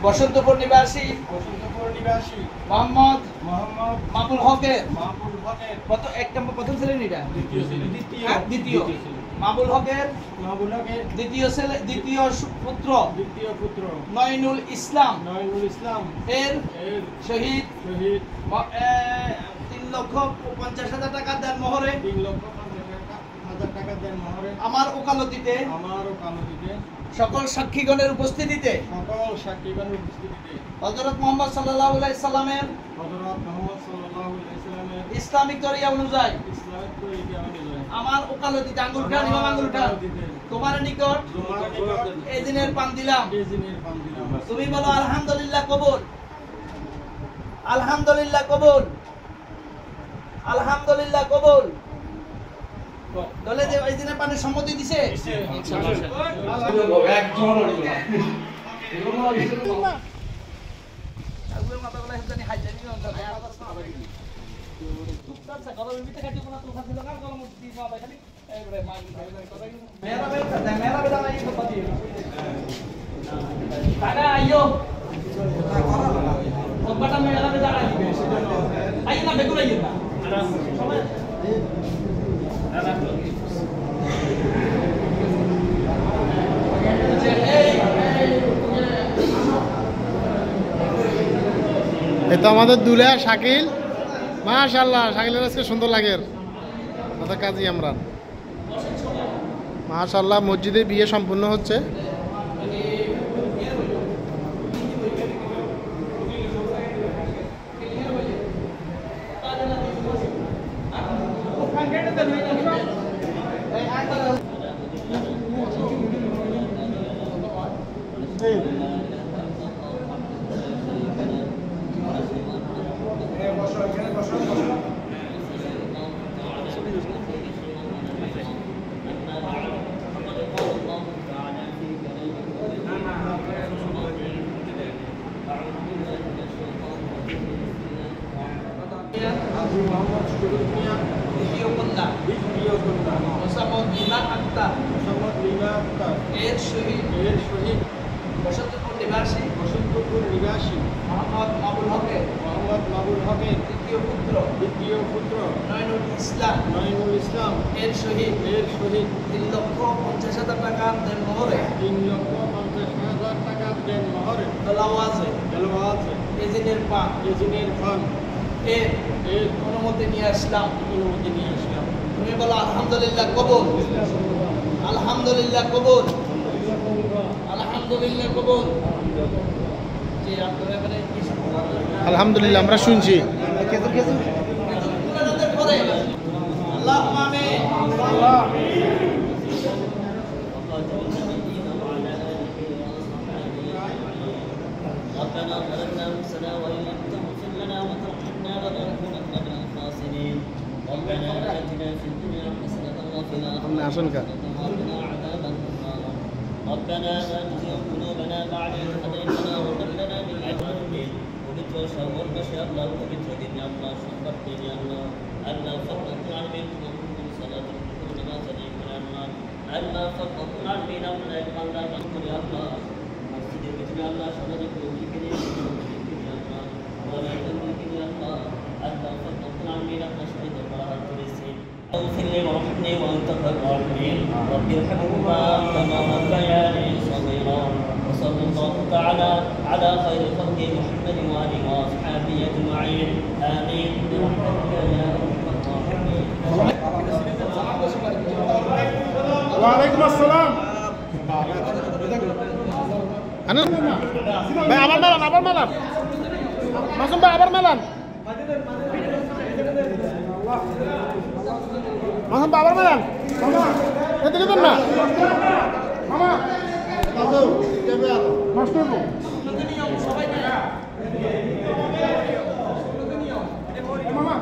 বসন্তপুর নিবাসী মোহাম্মদ মামুল হকের কত এক নম্বর প্রথম ছেলে নিটা দ্বিতীয় মামুল হকের দ্বিতীয় পুত্র নয়নুল ইসলাম এর শহীদ 3,50,000 টাকা দেন মোহরে আমার ওকালতিতে সকল সাক্ষীগণের উপস্থিতিতে হযরত মুহাম্মদ সাল্লাল্লাহু আলাইহি সাল্লামের ইসলামিক তরিকা অনুযায়ী আমার ওকালতিতে আঙ্গুলটা ইমাম আঙ্গুলটা তোমার নিকট এই দিনের পান দিলাম। তুমি বলো আলহামদুলিল্লাহ কবুল, আলহামদুলিল্লাহ কবুল, আলহামদুলিল্লাহ কবুল। দলে যে এই দিনের পানে সম্মতি দিছে এটা আমাদের দুলা শাকিল, মাশাআল্লাহ শাকিলের আজকে সুন্দর লাগে আমাদের কাজী আমরা মাশাআল্লাহ। মসজিদে বিয়ে সম্পূর্ণ হচ্ছে। এর শহীদ বসন্তপুর নিবাসী মোহাম্মদ মামুল হকের দ্বিতীয় পুত্র নয়নুল ইসলাম এর শহীদ 3,50,000 টাকা দেন মোহরে এজিনের পান এর অনুমতি নিয়ে আসলাম। তুমি বলো আলহামদুলিল্লাহ কবুল, আলহামদুলিল্লাহ কবুল, আলহামদুলিল্লাহ কবুল। যে আপনারা মানে আলহামদুলিল্লাহ আমরা শুনছি। আল্লাহুম্মা আমিন। ربنا ظلمنا انفسنا وان لم تغفر لنا وترحمنا لنكونن من الخاسرين ربنا اتنا في الدنيا حسنه وفي الاخره حسنه وقنا عذاب النار ربنا لا تزغ قلوبنا بعد إذ هديتنا وهب لنا من لدنك পবিত্র সবর বসে আল্লাহ পবিত্র দিনে আল্লাহ সংবাদ দিনে আল্লাহ আল্লাহ ফতকুল আলমিন মুহাম্মদ সাল্লাল্লাহু আলাইহি ওয়াসাল্লাম জানিয়ে করে আল্লাহ আল্লাহ ফতকুল আলমিন আমরা এক বান্দা করে আল্লাহ মসজিদের ভিতরে আল্লাহ সবাই পৌঁছে দিয়ে আল্লাহ ওয়ালা তামলিকি আল্লাহ আল্লাহ ফতকুল আলমিন আমরা সবাই দরবার করেছি اغفر لي وارحمني وانت خير الراحمين رب ارحمهما كما ربياني صغيرا وصلى الله تعالى على خير خلق محمد واله واصحابه اجمعين امين برحمتك يا ارحم الراحمين. ওয়ালাইকুম আসসালাম। ভাই আবার মেলান মাসুম ভাই আবার মেলান মাসুম ভাই আবার মেলান এদিকে দেন না মামা নষ্ট হইব। মামা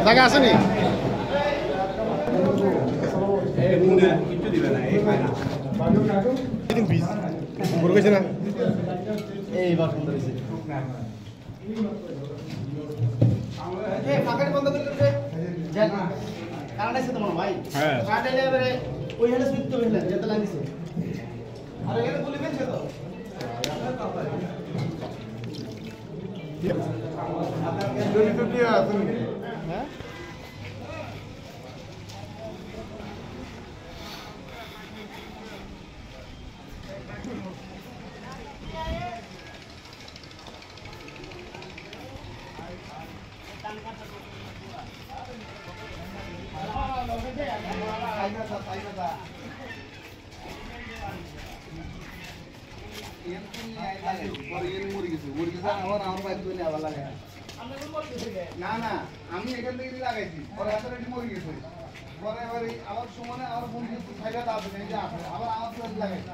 জায়গা আসেনি বড় গেছে না এইবার সুন্দর হয়েছে এই ফাঁকাটি বন্ধ করে দিতে যান কারণ আছে তোমার ভাই হ্যাঁ কাটাইলে এবারে ওই হেলে সুইট তো হইলেন যেতে লাগিছে আর এখানে গুলি ফেলছে তো হ্যাঁ না না আমি এখান থেকে লাগাইছি পরে এতটা মরে গেছে পরে আবার সমানে আমার বন্ধু ফাইদা আছে আবার আমার লাগাইছি